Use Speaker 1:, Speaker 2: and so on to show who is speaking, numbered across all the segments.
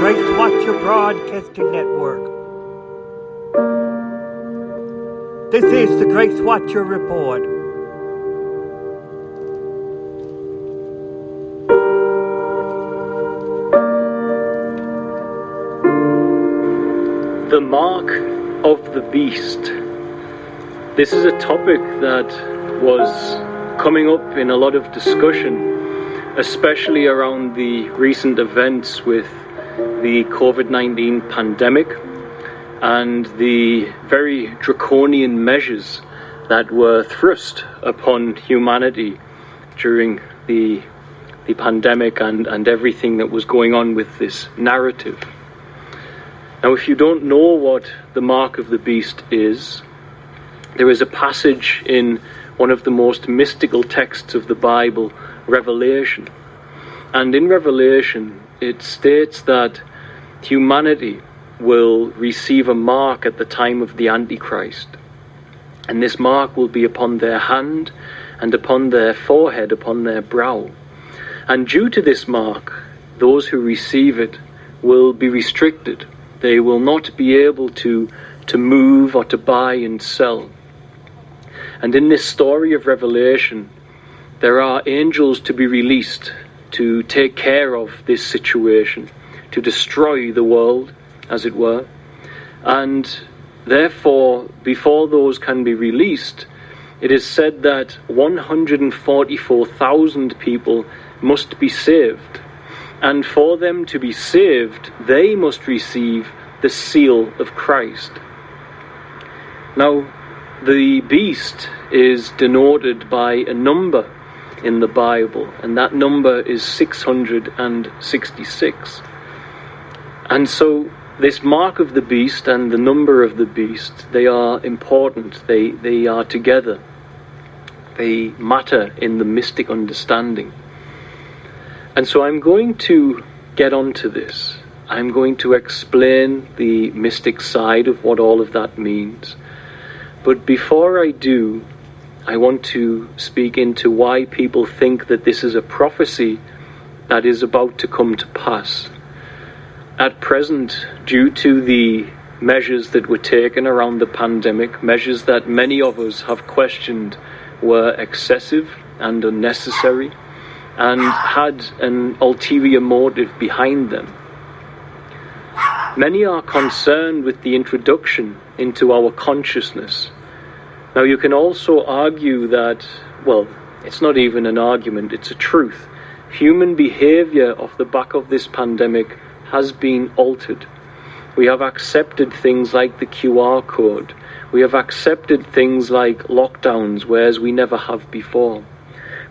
Speaker 1: Grace Watcher Broadcasting Network. This is the Grace Watcher Report.
Speaker 2: The Mark of the Beast. This is a topic that was coming up in a lot of discussion, especially around the recent events with the COVID-19 pandemic and the very draconian measures that were thrust upon humanity during the pandemic and everything that was going on with this narrative. Now, if you don't know what the Mark of the Beast is, there is a passage in one of the most mystical texts of the Bible, Revelation. And in Revelation, it states that humanity will receive a mark at the time of the Antichrist. And this mark will be upon their hand and upon their forehead, upon their brow. And due to this mark, those who receive it will be restricted. They will not be able to move or to buy and sell. And in this story of Revelation, there are angels to be released to take care of this situation, to destroy the world, as it were. And therefore, before those can be released, it is said that 144,000 people must be saved. And for them to be saved, they must receive the seal of Christ. Now, the beast is denoted by a number in the Bible, and that number is 666. And so this mark of the beast and the number of the beast, they are important. They are together. They matter in the mystic understanding. And so I'm going to get onto this. I'm going to explain the mystic side of what all of that means. But before I do, I want to speak into why people think that this is a prophecy that is about to come to pass. At present, due to the measures that were taken around the pandemic, measures that many of us have questioned were excessive and unnecessary, and had an ulterior motive behind them. Many are concerned with the introduction into our consciousness. Now, you can also argue that, well, it's not even an argument, it's a truth. Human behavior off the back of this pandemic has been altered. We have accepted things like the QR code. We have accepted things like lockdowns, whereas we never have before.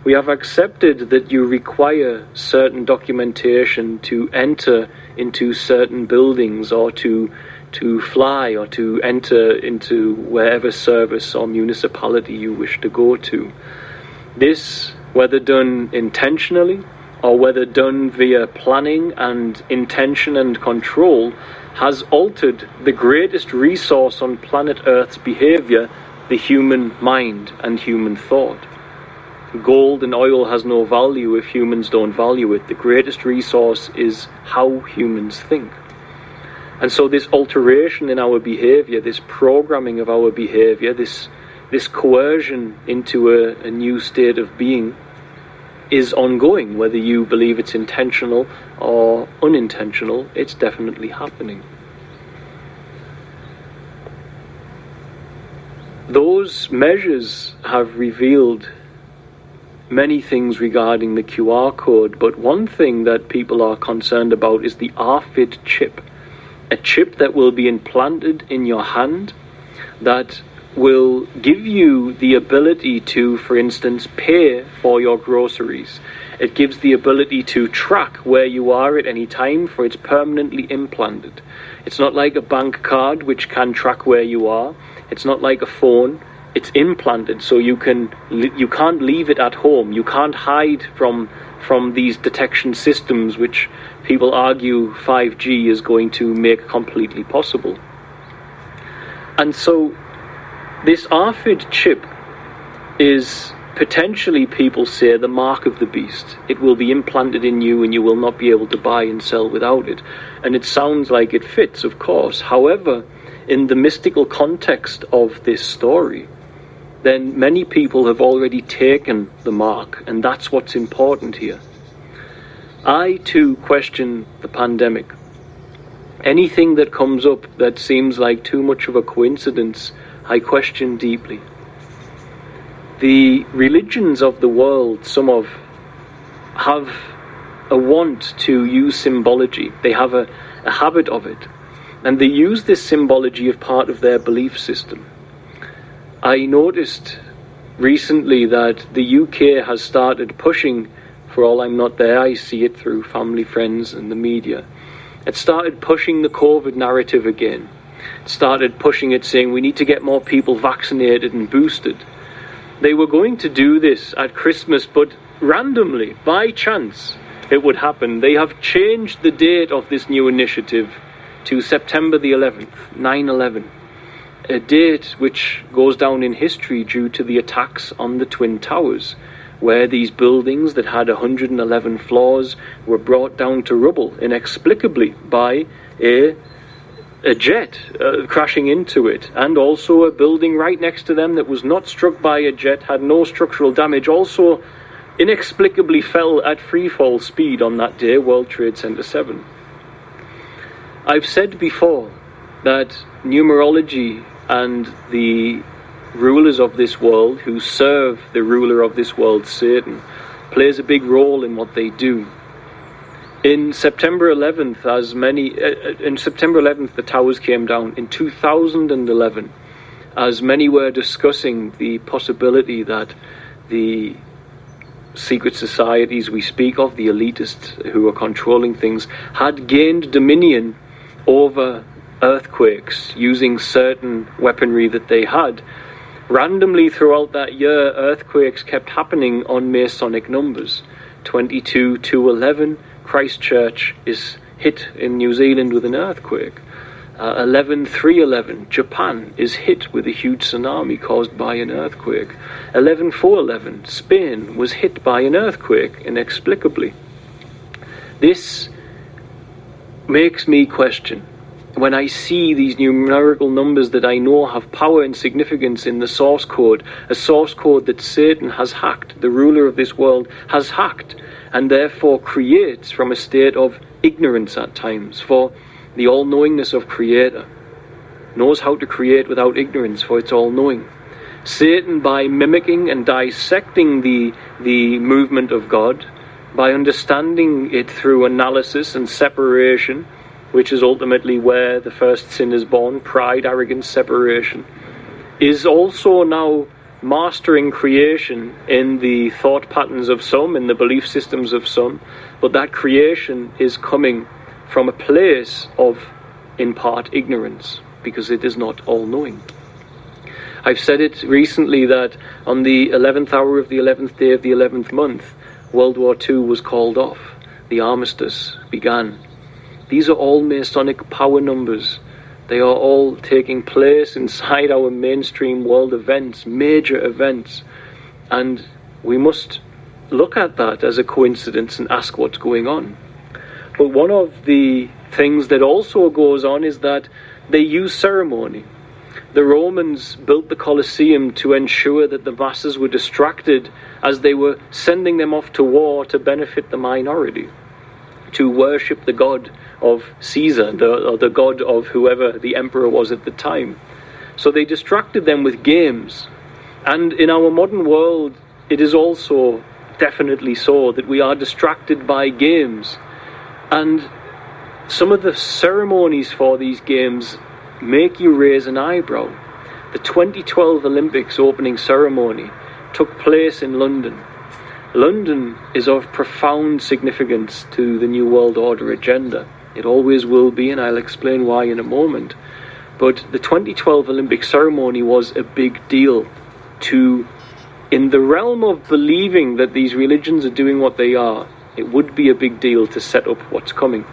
Speaker 2: We have accepted that you require certain documentation to enter into certain buildings or to fly or to enter into wherever service or municipality you wish to go to. This, whether done intentionally or whether done via planning and intention and control, has altered the greatest resource on planet Earth's behavior, the human mind and human thought. Gold and oil has no value if humans don't value it. The greatest resource is how humans think. And so this alteration in our behavior, this programming of our behavior, this coercion into a new state of being is ongoing. Whether you believe it's intentional or unintentional, it's definitely happening. Those measures have revealed many things regarding the QR code, but one thing that people are concerned about is the RFID chip. A chip that will be implanted in your hand that will give you the ability to, for instance, pay for your groceries. It gives the ability to track where you are at any time, for it's permanently implanted. It's not like a bank card which can track where you are. It's not like a phone. It's implanted, so you can't leave it at home. You can't hide from these detection systems, which people argue 5G is going to make completely possible. And so this RFID chip is potentially people say the mark of the beast. It will be implanted in you and you will not be able to buy and sell without it. And it sounds like it fits, of course. However, in the mystical context of this story, then many people have already taken the mark, and that's what's important here. I too question the pandemic. Anything that comes up that seems like too much of a coincidence, I question deeply. The religions of the world, some of, have a want to use symbology. They have a habit of it. And they use this symbology as part of their belief system. I noticed recently that the UK has started pushing, for all I'm not there, I see it through family, friends and the media. It started pushing the COVID narrative again. It started pushing it, saying we need to get more people vaccinated and boosted. They were going to do this at Christmas, but randomly, by chance, it would happen. They have changed the date of this new initiative to September the 11th, 9/11. A date which goes down in history due to the attacks on the Twin Towers, where these buildings that had 111 floors were brought down to rubble inexplicably by a jet crashing into it, and also a building right next to them that was not struck by a jet, had no structural damage, also inexplicably fell at freefall speed on that day, World Trade Center 7. I've said before that numerology and the rulers of this world who serve the ruler of this world, Satan, plays a big role in what they do. In September 11th, the towers came down. In 2011, as many were discussing the possibility that the secret societies we speak of, the elitists who are controlling things, had gained dominion over earthquakes using certain weaponry that they had. Randomly throughout that year, earthquakes kept happening on Masonic numbers. 22-211, Christchurch is hit in New Zealand with an earthquake. 11-311, Japan is hit with a huge tsunami caused by an earthquake. 11-411, Spain was hit by an earthquake inexplicably. This makes me question. When I see these numerical numbers that I know have power and significance in the source code, a source code that Satan has hacked, the ruler of this world has hacked, and therefore creates from a state of ignorance at times, for the all-knowingness of Creator knows how to create without ignorance, for it's all-knowing. Satan, by mimicking and dissecting the movement of God, by understanding it through analysis and separation, which is ultimately where the first sin is born, pride, arrogance, separation, is also now mastering creation in the thought patterns of some, in the belief systems of some, but that creation is coming from a place of, in part, ignorance, because it is not all-knowing. I've said it recently that on the 11th hour of the 11th day of the 11th month, World War II was called off. The armistice began. These are all Masonic power numbers. They are all taking place inside our mainstream world events, major events. And we must look at that as a coincidence and ask what's going on. But one of the things that also goes on is that they use ceremony. The Romans built the Colosseum to ensure that the masses were distracted as they were sending them off to war to benefit the minority, to worship the god of Caesar, or the god of whoever the emperor was at the time. So they distracted them with games. And in our modern world, it is also definitely so that we are distracted by games. And some of the ceremonies for these games make you raise an eyebrow. The 2012 Olympics opening ceremony took place in London. London is of profound significance to the New World Order agenda. It always will be, and I'll explain why in a moment. But the 2012 Olympic ceremony was a big deal in the realm of believing that these religions are doing what they are. It would be a big deal to set up what's coming.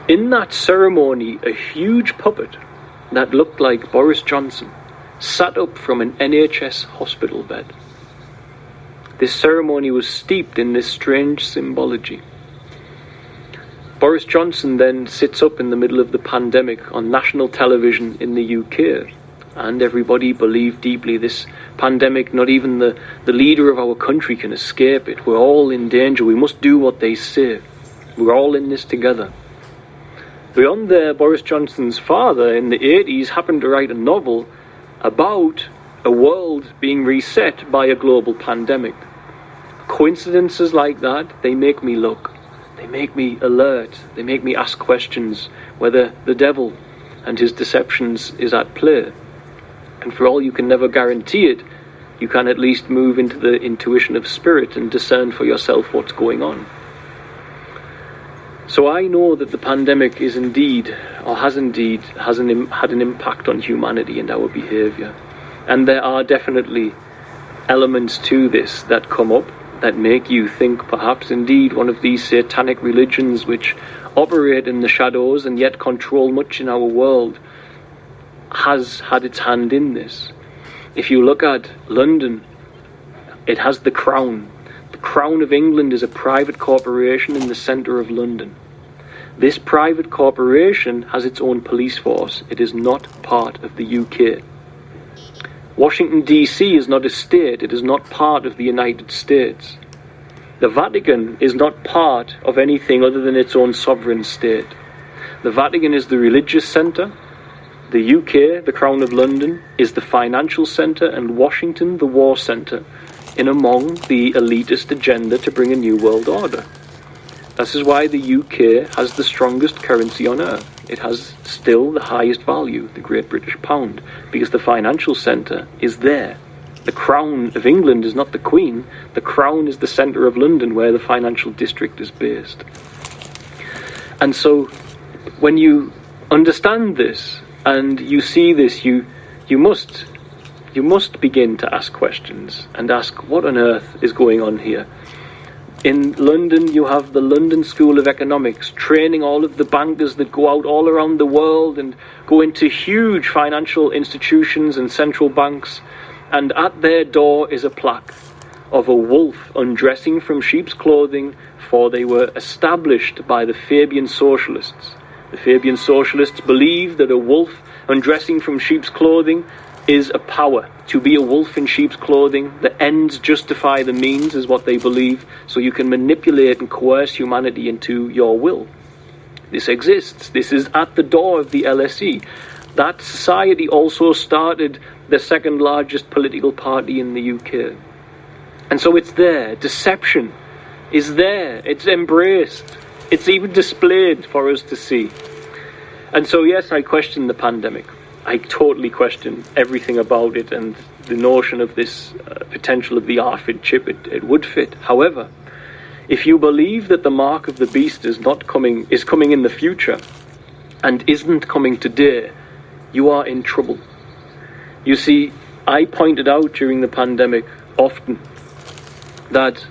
Speaker 2: In that ceremony, a huge puppet that looked like Boris Johnson sat up from an NHS hospital bed. This ceremony was steeped in this strange symbology. Boris Johnson then sits up in the middle of the pandemic on national television in the UK, and everybody believed deeply this pandemic, not even the leader of our country can escape it. We're all in danger. We must do what they say. We're all in this together. Beyond there, Boris Johnson's father in the 80s happened to write a novel about a world being reset by a global pandemic. Coincidences like that, they make me look. They make me alert. They make me ask questions whether the devil and his deceptions is at play. And for all you can never guarantee it, you can at least move into the intuition of spirit and discern for yourself what's going on. So I know that the pandemic is indeed, or has indeed, had an impact on humanity and our behaviour. And there are definitely elements to this that come up that make you think perhaps indeed one of these satanic religions which operate in the shadows and yet control much in our world has had its hand in this. If you look at London, it has the Crown. The Crown of England is a private corporation in the centre of London. This private corporation has its own police force. It is not part of the UK. Washington DC is not a state. It is not part of the United States. The Vatican is not part of anything other than its own sovereign state. The Vatican is the religious centre. The UK, the Crown of London, is the financial centre, and Washington the war centre, in among the elitist agenda to bring a new world order. This is why the UK has the strongest currency on earth. It has still the highest value, the Great British Pound, because the financial centre is there. The Crown of England is not the Queen. The Crown is the centre of London where the financial district is based. And so when you understand this and you see this, you must begin to ask questions and ask, what on earth is going on here? In London, you have the London School of Economics training all of the bankers that go out all around the world and go into huge financial institutions and central banks, and at their door is a plaque of a wolf undressing from sheep's clothing, for they were established by the Fabian Socialists. The Fabian Socialists believe that a wolf undressing from sheep's clothing is a power. To be a wolf in sheep's clothing, the ends justify the means, is what they believe, so you can manipulate and coerce humanity into your will. This exists. This is at the door of the LSE. That society also started the second largest political party in the UK. And so it's there. Deception is there. It's embraced. It's even displayed for us to see. And so, yes, I question the pandemic. I totally question everything about it and the notion of this potential of the ARFID chip. It would fit. However, if you believe that the mark of the beast is coming in the future and isn't coming today, you are in trouble. You see, I pointed out during the pandemic often that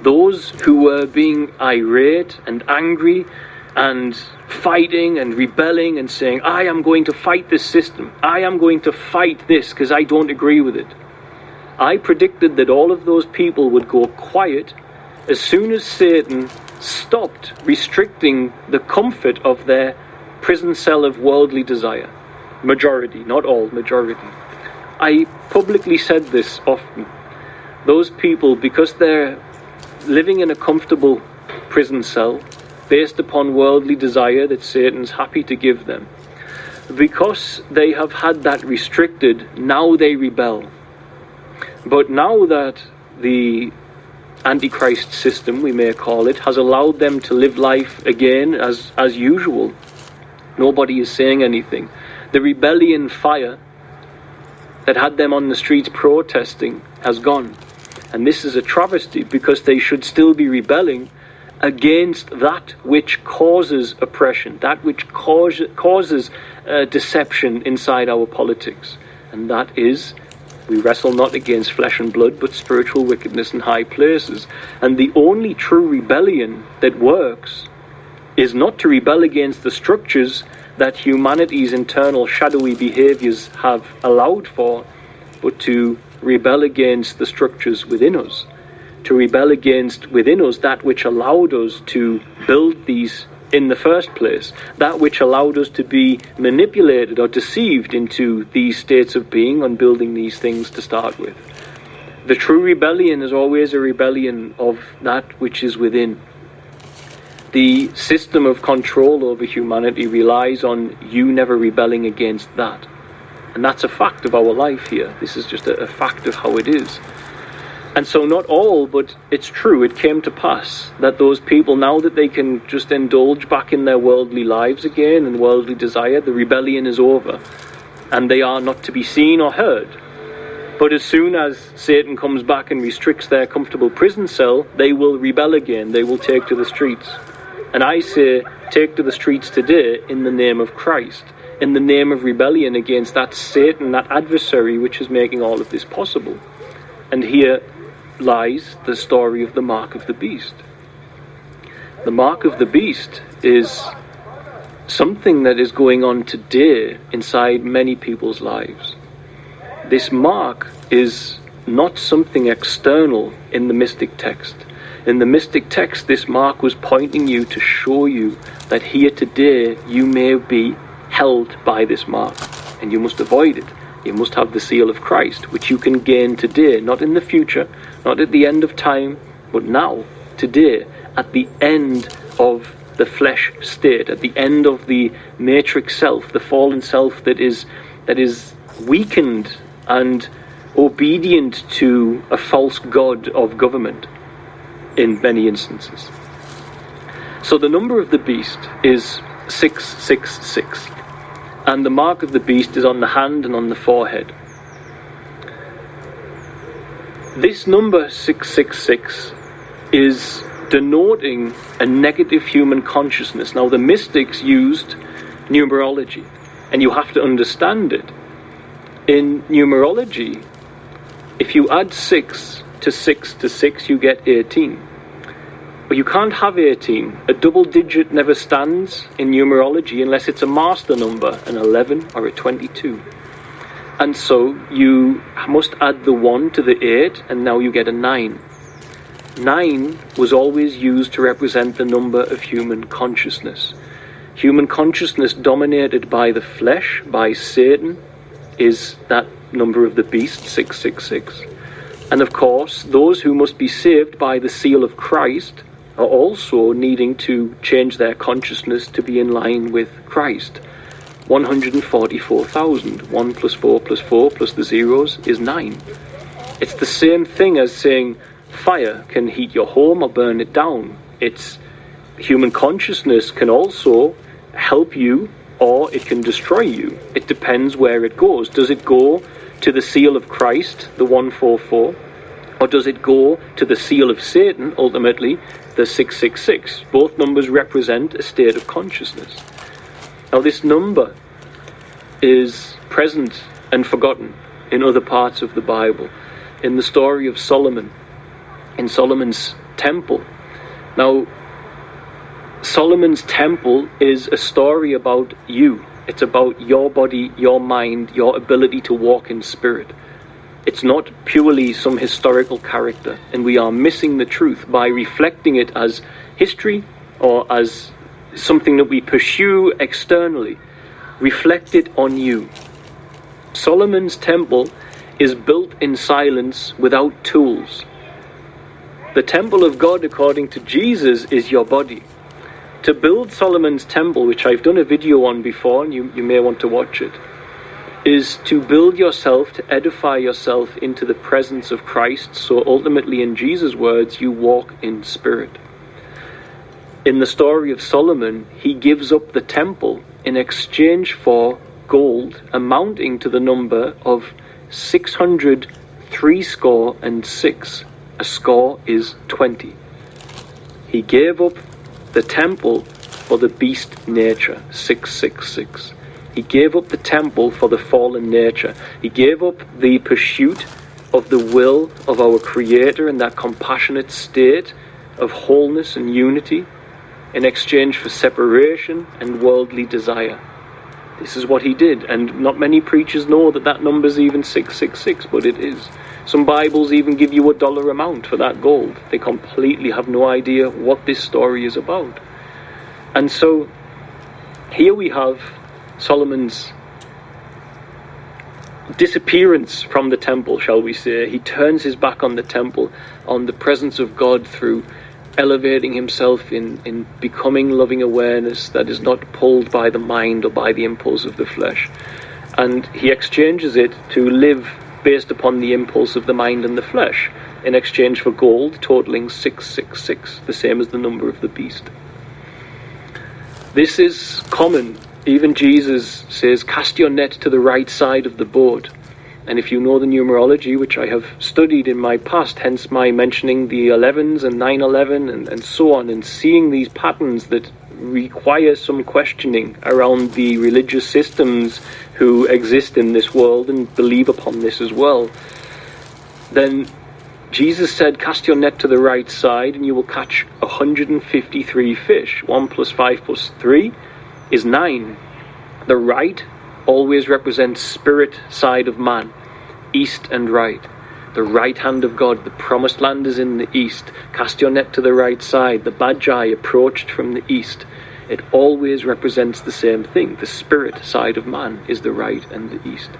Speaker 2: those who were being irate and angry and fighting and rebelling and saying, I am going to fight this system, I am going to fight this because I don't agree with it. I predicted that all of those people would go quiet as soon as Satan stopped restricting the comfort of their prison cell of worldly desire. Majority, not all, majority. I publicly said this often. Those people, because they're living in a comfortable prison cell, based upon worldly desire that Satan's happy to give them, because they have had that restricted, now they rebel. But now that the Antichrist system, we may call it, has allowed them to live life again as usual, nobody is saying anything. The rebellion fire that had them on the streets protesting has gone. And this is a travesty, because they should still be rebelling against that which causes oppression, that which causes deception inside our politics. And that is, we wrestle not against flesh and blood, but spiritual wickedness in high places. And the only true rebellion that works is not to rebel against the structures that humanity's internal shadowy behaviours have allowed for, but to rebel against the structures within us, to rebel against within us that which allowed us to build these in the first place, that which allowed us to be manipulated or deceived into these states of being on building these things to start with. The true rebellion is always a rebellion of that which is within. The system of control over humanity relies on you never rebelling against that. And that's a fact of our life here. This is just a fact of how it is. And so not all, but it's true, it came to pass that those people, now that they can just indulge back in their worldly lives again and worldly desire, the rebellion is over. And they are not to be seen or heard. But as soon as Satan comes back and restricts their comfortable prison cell, they will rebel again. They will take to the streets. And I say, take to the streets today in the name of Christ, in the name of rebellion against that Satan, that adversary which is making all of this possible. And here lies the story of the mark of the beast. The mark of the beast is something that is going on today inside many people's lives. This mark is not something external in the mystic text. In the mystic text, this mark was pointing you to show you that here today you may be held by this mark, and you must avoid it. You must have the seal of Christ, which you can gain today, not in the future, not at the end of time, but now, today, at the end of the flesh state, at the end of the matrix self, the fallen self that is weakened and obedient to a false god of government in many instances. So the number of the beast is 666. And the mark of the beast is on the hand and on the forehead. This number 666 is denoting a negative human consciousness. Now the mystics used numerology, and you have to understand it. In numerology, if you add 6 to 6 to 6, you get 18. But you can't have 18. A double digit never stands in numerology unless it's a master number, an 11 or a 22. And so you must add the 1 to the 8, and now you get a 9. 9 was always used to represent the number of human consciousness. Human consciousness dominated by the flesh, by Satan, is that number of the beast, 666. And of course, those who must be saved by the seal of Christ are also needing to change their consciousness to be in line with Christ. 144,000. 1 plus 4 plus 4 plus the zeros is 9. It's the same thing as saying fire can heat your home or burn it down. It's human consciousness can also help you, or it can destroy you. It depends where it goes. Does it go to the seal of Christ, the 144? Or does it go to the seal of Satan, ultimately, the 666? Both numbers represent a state of consciousness. Now this number is present and forgotten in other parts of the Bible. In the story of Solomon, in Solomon's temple. Now, Solomon's temple is a story about you. It's about your body, your mind, your ability to walk in spirit. It's not purely some historical character, and we are missing the truth by reflecting it as history or as something that we pursue externally. Reflect it on you. Solomon's temple is built in silence without tools. The temple of God, according to Jesus, is your body. To build Solomon's temple, which I've done a video on before, and you may want to watch it, is to build yourself, to edify yourself into the presence of Christ, so ultimately, in Jesus' words, you walk in spirit. In the story of Solomon, he gives up the temple in exchange for gold amounting to the number of 666. A score is 20. He gave up the temple for the beast nature, 666. He gave up the temple for the fallen nature. He gave up the pursuit of the will of our Creator in that compassionate state of wholeness and unity in exchange for separation and worldly desire. This is what he did, and not many preachers know that that number's even 666, but it is. Some Bibles even give you a dollar amount for that gold. They completely have no idea what this story is about. And so here we have Solomon's disappearance from the temple, shall we say. He turns his back on the temple, on the presence of God, through elevating himself in becoming loving awareness that is not pulled by the mind or by the impulse of the flesh. And he exchanges it to live based upon the impulse of the mind and the flesh, in exchange for gold totaling 666, the same as the number of the beast. This is common. Even Jesus says, cast your net to the right side of the boat. And if you know the numerology, which I have studied in my past, hence my mentioning the 11s and 911 and so on, and seeing these patterns that require some questioning around the religious systems who exist in this world and believe upon this as well, then Jesus said, cast your net to the right side and you will catch 153 fish. 1 plus 5 plus 3 is 9. The right always represents spirit side of man, east and right. The right hand of God, the promised land is in the east. Cast your net to the right side. The Magi approached from the east. It always represents the same thing. The spirit side of man is the right and the east.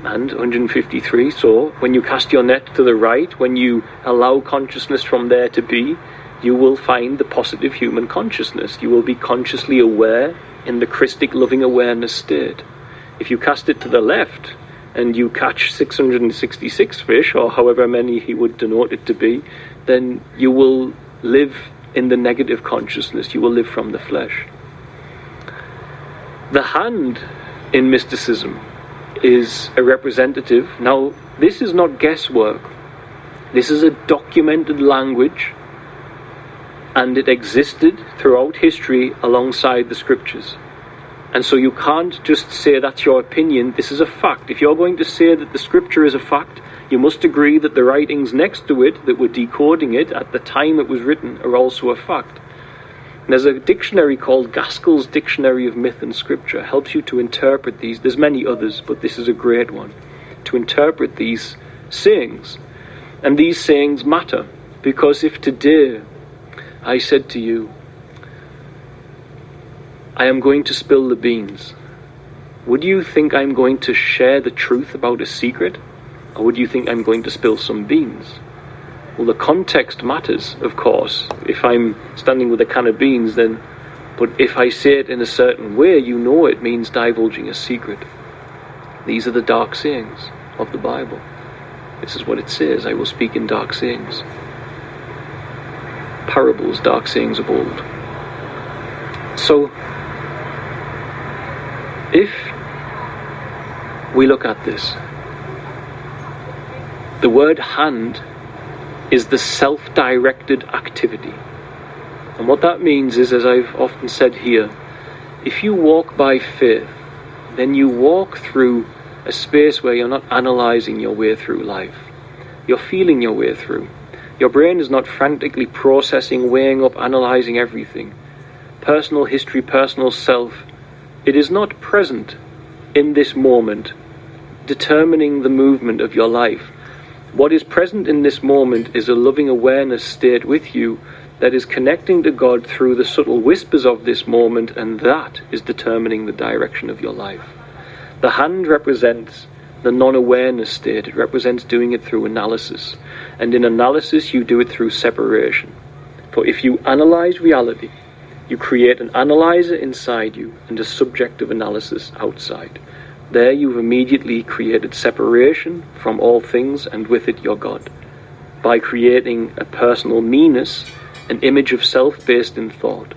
Speaker 2: And 153, so when you cast your net to the right, when you allow consciousness from there to be, you will find the positive human consciousness. You will be consciously aware in the Christic loving awareness state. If you cast it to the left and you catch 666 fish, or however many he would denote it to be, then you will live in the negative consciousness. You will live from the flesh. The hand in mysticism is a representative. Now, this is not guesswork. This is a documented language, and it existed throughout history alongside the scriptures. And so you can't just say that's your opinion. This is a fact. If you're going to say that the scripture is a fact, you must agree that the writings next to it that were decoding it at the time it was written are also a fact. And there's a dictionary called Gaskell's Dictionary of Myth and Scripture. Helps you to interpret these. There's many others, but this is a great one. To interpret these sayings. And these sayings matter. Because if today I said to you, I am going to spill the beans, would you think I'm going to share the truth about a secret? Or would you think I'm going to spill some beans? Well, the context matters, of course. If I'm standing with a can of beans, then, but if I say it in a certain way, you know it means divulging a secret. These are the dark sayings of the Bible. This is what it says, I will speak in dark sayings. Parables, dark sayings of old. So, if we look at this, the word hand is the self-directed activity. And what that means is, as I've often said here, if you walk by faith, then you walk through a space where you're not analysing your way through life. You're feeling your way through. Your brain is not frantically processing, weighing up, analysing everything. Personal history, personal self, it is not present in this moment, determining the movement of your life. What is present in this moment is a loving awareness state with you that is connecting to God through the subtle whispers of this moment, and that is determining the direction of your life. The hand represents the non-awareness state. It represents doing it through analysis. And in analysis, you do it through separation. For if you analyze reality, you create an analyzer inside you and a subjective analysis outside. There you've immediately created separation from all things, and with it your God, by creating a personal meanness, an image of self based in thought.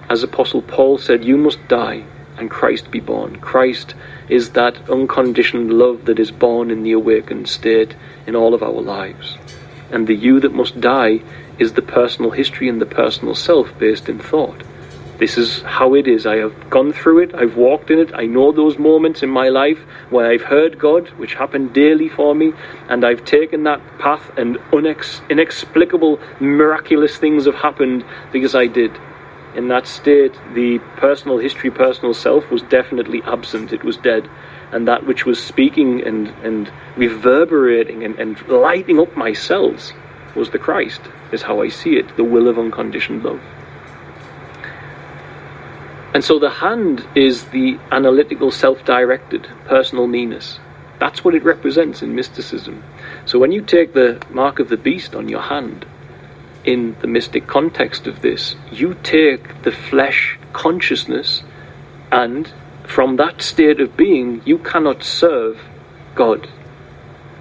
Speaker 2: As Apostle Paul said, you must die and Christ be born. Christ is that unconditioned love that is born in the awakened state in all of our lives. And the you that must die is the personal history and the personal self based in thought. This is how it is. I have gone through it. I've walked in it. I know those moments in my life where I've heard God, which happened daily for me, and I've taken that path, and inexplicable, miraculous things have happened because I did. in that state, the personal history, personal self was definitely absent. It was dead. And that which was speaking and reverberating and lighting up my cells was the Christ, is how I see it, the will of unconditioned love. And so the hand is the analytical, self-directed personal meanness. That's what it represents in mysticism. So when you take the mark of the beast on your hand, in the mystic context of this, you take the flesh consciousness, and from that state of being, you cannot serve God.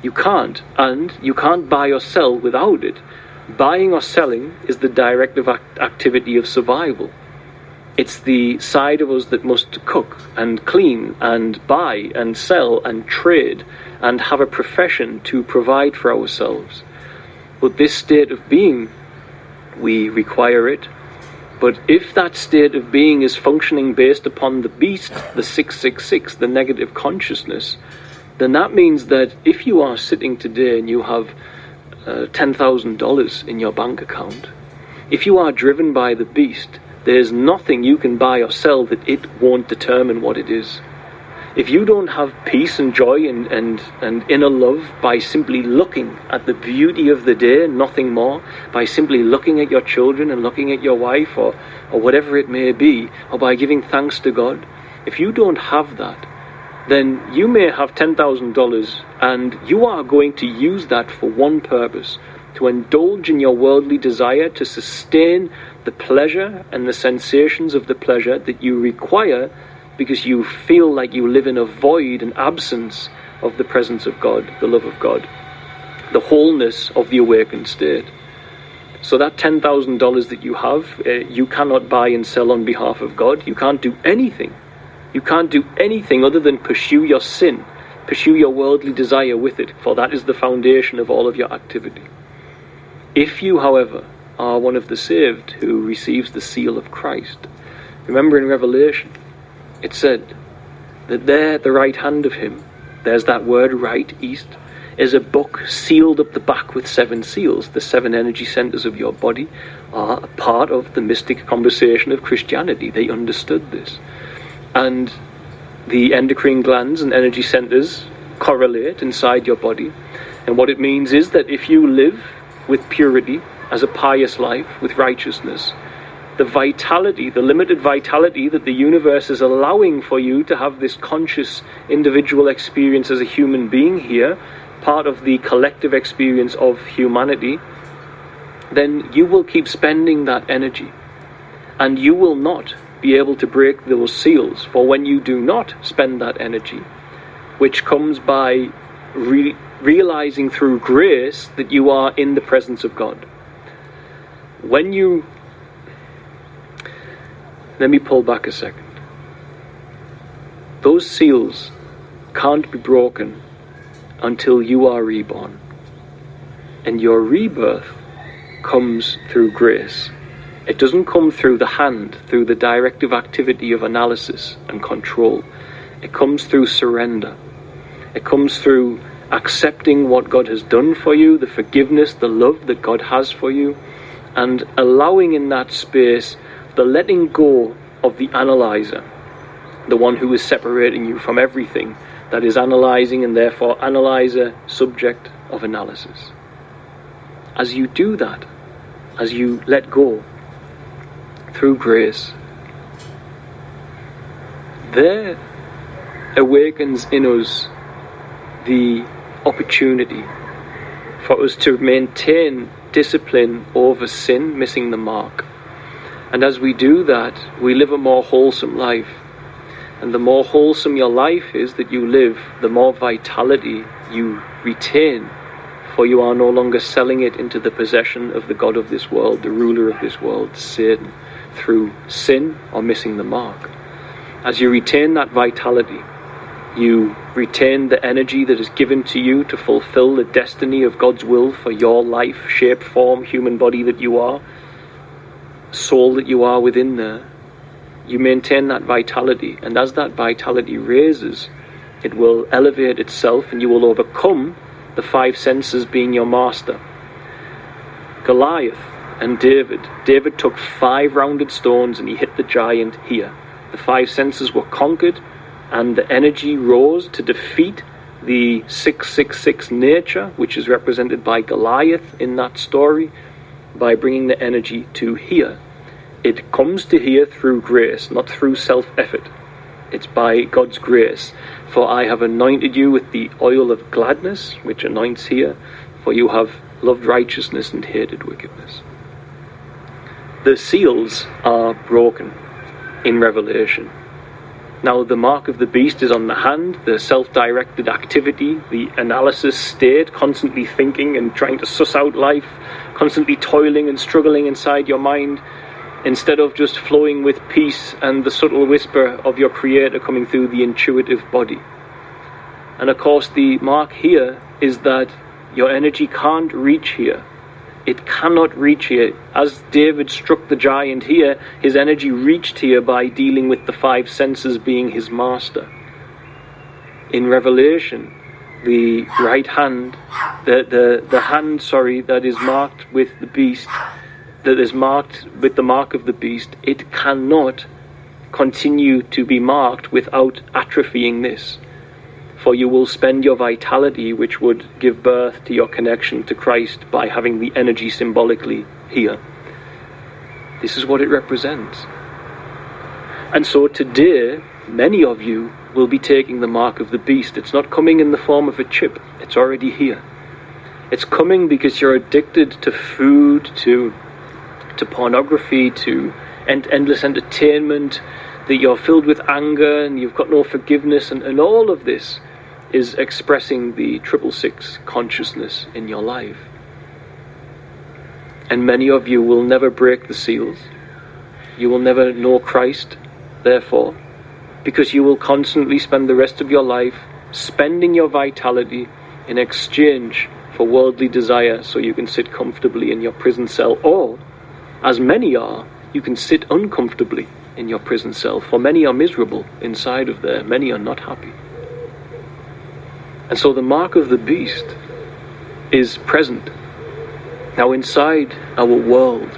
Speaker 2: You can't, and you can't buy or sell without it. Buying or selling is the directive activity of survival. It's the side of us that must cook and clean and buy and sell and trade and have a profession to provide for ourselves. But this state of being, we require it. But if that state of being is functioning based upon the beast, the 666, the negative consciousness, then that means that if you are sitting today and you have $10,000 in your bank account, if you are driven by the beast, there's nothing you can buy or sell that it won't determine what it is. If you don't have peace and joy and inner love by simply looking at the beauty of the day, nothing more, by simply looking at your children and looking at your wife or whatever it may be, or by giving thanks to God, if you don't have that, then you may have $10,000 and you are going to use that for one purpose, to indulge in your worldly desire, to sustain the pleasure and the sensations of the pleasure that you require because you feel like you live in a void, an absence of the presence of God, the love of God, the wholeness of the awakened state. So that $10,000 that you have, you cannot buy and sell on behalf of God. You can't do anything. You can't do anything other than pursue your sin, pursue your worldly desire with it, for that is the foundation of all of your activity. If you, however, are one of the saved who receives the seal of Christ, remember in Revelation, it said that there at the right hand of him, there's that word right, east, is a book sealed up the back with 7 seals. The 7 energy centers of your body are a part of the mystic conversation of Christianity. They understood this. And the endocrine glands and energy centers correlate inside your body. And what it means is that if you live with purity, as a pious life, with righteousness, the vitality, the limited vitality that the universe is allowing for you to have this conscious individual experience as a human being here, part of the collective experience of humanity, then you will keep spending that energy. And you will not be able to break those seals. For when you do not spend that energy, which comes by realizing through grace that you are in the presence of God. Let me pull back a second. Those seals can't be broken until you are reborn. And your rebirth comes through grace. It doesn't come through the hand, through the directive activity of analysis and control. It comes through surrender. It comes through accepting what God has done for you, the forgiveness, the love that God has for you, and allowing in that space the letting go of the analyzer, the one who is separating you from everything that is analyzing, and therefore analyzer, subject of analysis. As you do that, as you let go through grace, there awakens in us the opportunity for us to maintain discipline over sin, missing the mark. And as we do that, we live a more wholesome life. And the more wholesome your life is that you live, the more vitality you retain, for you are no longer selling it into the possession of the God of this world, the ruler of this world, Satan, through sin or missing the mark. As you retain that vitality, you retain the energy that is given to you to fulfill the destiny of God's will for your life, shape, form, human body that you are, soul that you are within there. You maintain that vitality, and as that vitality raises, it will elevate itself and you will overcome the 5 senses being your master. Goliath and David. David took 5 rounded stones and he hit the giant here. The 5 senses were conquered, and the energy rose to defeat the 666 nature, which is represented by Goliath in that story, by bringing the energy to here. It comes to here through grace, not through self-effort. It's by God's grace. For I have anointed you with the oil of gladness, which anoints here, for you have loved righteousness and hated wickedness. The seals are broken in Revelation. Now the mark of the beast is on the hand, the self-directed activity, the analysis state, constantly thinking and trying to suss out life, constantly toiling and struggling inside your mind, instead of just flowing with peace and the subtle whisper of your Creator coming through the intuitive body. And of course the mark here is that your energy can't reach here. It cannot reach here. As David struck the giant here, his energy reached here by dealing with the 5 senses being his master. In Revelation, the right hand, the hand, that is marked with the beast, that is marked with the mark of the beast, it cannot continue to be marked without atrophying this. For you will spend your vitality, which would give birth to your connection to Christ, by having the energy symbolically here. This is what it represents. And so today, many of you will be taking the mark of the beast. It's not coming in the form of a chip. It's already here. It's coming because you're addicted to food, to pornography, to endless entertainment, that you're filled with anger and you've got no forgiveness, and all of this is expressing the 666 consciousness in your life. And many of you will never break the seals. You will never know Christ, therefore, because you will constantly spend the rest of your life spending your vitality in exchange for worldly desire, so you can sit comfortably in your prison cell, or, as many are, you can sit uncomfortably in your prison cell, for many are miserable inside of there, many are not happy. And so the mark of the beast is present. Now inside our world,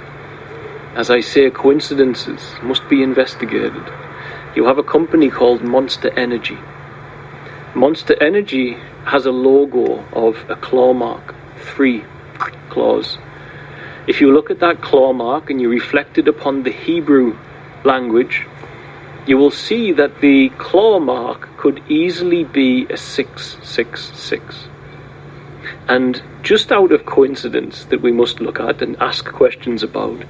Speaker 2: as I say, coincidences must be investigated. You have a company called Monster Energy. Monster Energy has a logo of a claw mark, 3 claws. If you look at that claw mark and you reflect it upon the Hebrew language, you will see that the claw mark could easily be a 666. And just out of coincidence that we must look at and ask questions about,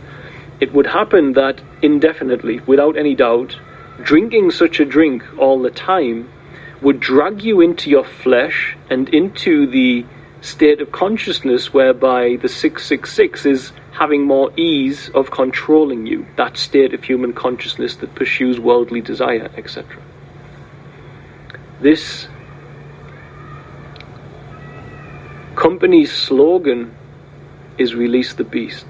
Speaker 2: it would happen that indefinitely, without any doubt, drinking such a drink all the time would drag you into your flesh and into the state of consciousness whereby the 666 is having more ease of controlling you, that state of human consciousness that pursues worldly desire, etc. This company's slogan is Release the Beast.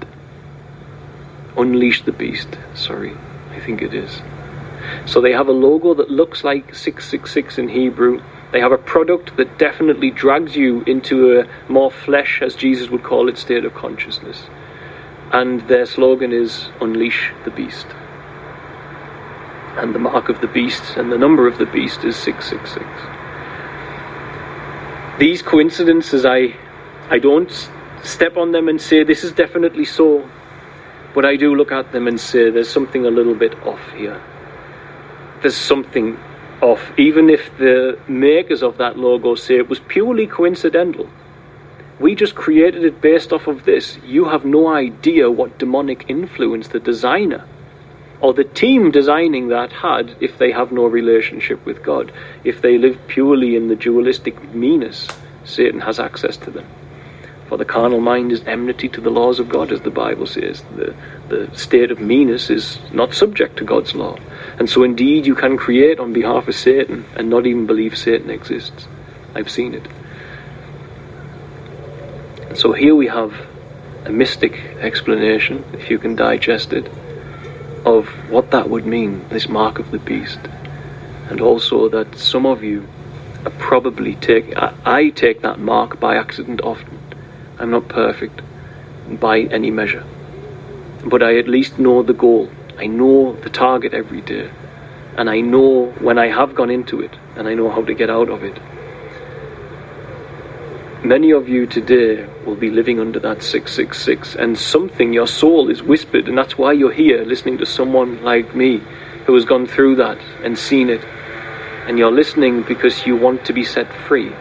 Speaker 2: Unleash the Beast, I think it is. So they have a logo that looks like 666 in Hebrew. They have a product that definitely drags you into a more flesh, as Jesus would call it, state of consciousness. And their slogan is Unleash the Beast. And the mark of the beast and the number of the beast is 666. These coincidences, I don't step on them and say this is definitely so, but I do look at them and say there's something a little bit off here. There's something off, even if the makers of that logo say it was purely coincidental. We just created it based off of this. You have no idea what demonic influence the designer or the team designing that had if they have no relationship with God. If they live purely in the dualistic meanness, Satan has access to them. For the carnal mind is enmity to the laws of God, as the Bible says. The state of meanness is not subject to God's law. And so indeed you can create on behalf of Satan and not even believe Satan exists. I've seen it. And so here we have a mystic explanation, if you can digest it, of what that would mean, this mark of the beast. And also that some of you are probably I take that mark by accident often. I'm not perfect by any measure. but I at least know the goal. I know the target every day, and I know when I have gone into it, and I know how to get out of it. Many of you today will be living under that 666, and something, your soul is whispered, and that's why you're here listening to someone like me who has gone through that and seen it. And you're listening because you want to be set free.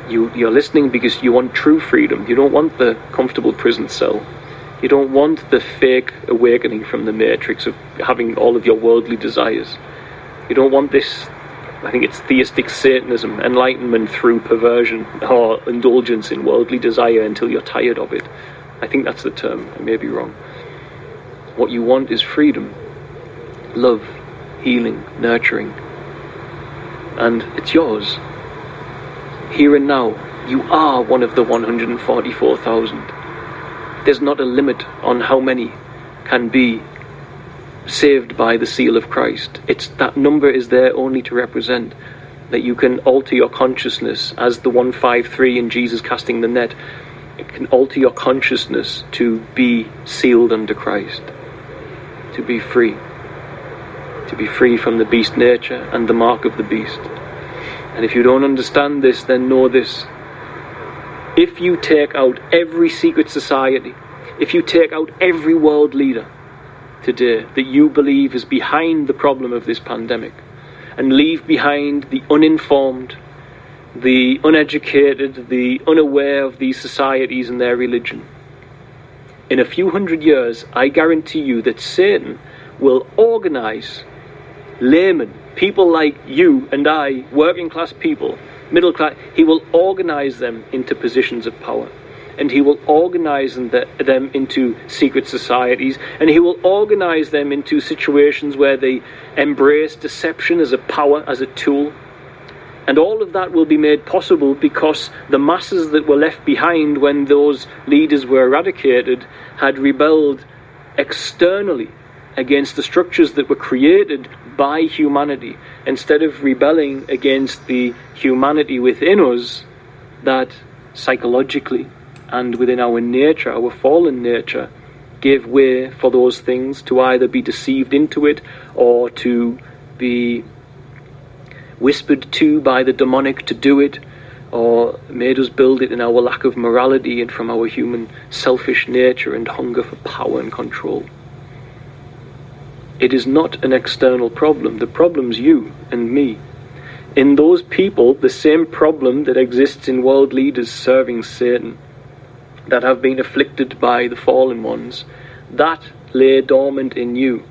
Speaker 2: You're listening because you want true freedom. You don't want the comfortable prison cell. You don't want the fake awakening from the matrix of having all of your worldly desires. You don't want this, I think it's theistic Satanism, enlightenment through perversion or indulgence in worldly desire until you're tired of it. I think that's the term. I may be wrong. What you want is freedom, love, healing, nurturing. And it's yours. Here and now, you are one of the 144,000. There's not a limit on how many can be saved by the seal of Christ. It's that number is there only to represent that you can alter your consciousness, as the 153 in Jesus casting the net. It can alter your consciousness to be sealed under Christ, to be free from the beast nature and the mark of the beast. And if you don't understand this, then know this. If you take out every secret society, if you take out every world leader today that you believe is behind the problem of this pandemic, and leave behind the uninformed, the uneducated, the unaware of these societies and their religion, in a few hundred years, I guarantee you that Satan will organize laymen, people like you and I, working class people, middle class, he will organize them into positions of power. And he will organize them into secret societies, and he will organize them into situations where they embrace deception as a power, as a tool. And all of that will be made possible because the masses that were left behind when those leaders were eradicated had rebelled externally against the structures that were created by humanity, instead of rebelling against the humanity within us that psychologically and within our nature, our fallen nature, gave way for those things to either be deceived into it or to be whispered to by the demonic to do it, or made us build it in our lack of morality and from our human selfish nature and hunger for power and control. It is not an external problem. The problem's you and me. In those people, the same problem that exists in world leaders serving Satan, that have been afflicted by the fallen ones, that lay dormant in you.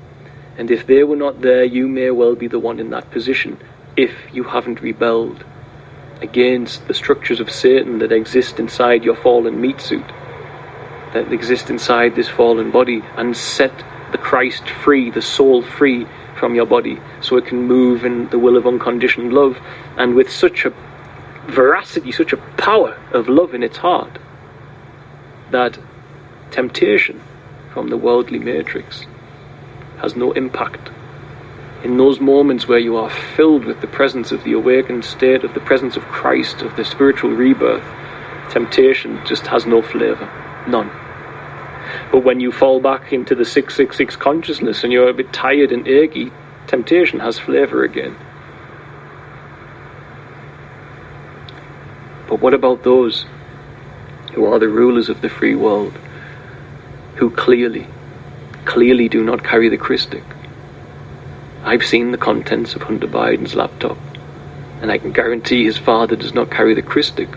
Speaker 2: And if they were not there, you may well be the one in that position, if you haven't rebelled against the structures of Satan that exist inside your fallen meat suit, that exist inside this fallen body, and set the Christ free, the soul free from your body, so it can move in the will of unconditioned love, and with such a veracity, such a power of love in its heart, that temptation from the worldly matrix has no impact. In those moments where you are filled with the presence of the awakened state, of the presence of Christ, of the spiritual rebirth, temptation just has no flavour, none. But when you fall back into the 666 consciousness and you're a bit tired and achy, temptation has flavour again. But what about those who are the rulers of the free world, who clearly do not carry the Christic? I've seen the contents of Hunter Biden's laptop, and I can guarantee his father does not carry the Christic,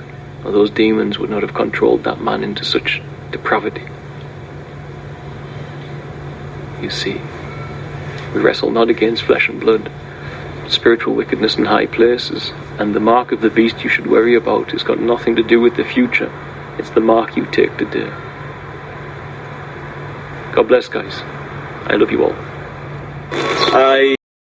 Speaker 2: or those demons would not have controlled that man into such depravity. You see, we wrestle not against flesh and blood, but spiritual wickedness in high places, and the mark of the beast you should worry about has got nothing to do with the future. It's the mark you take today. God bless, guys. I love you all.
Speaker 3: I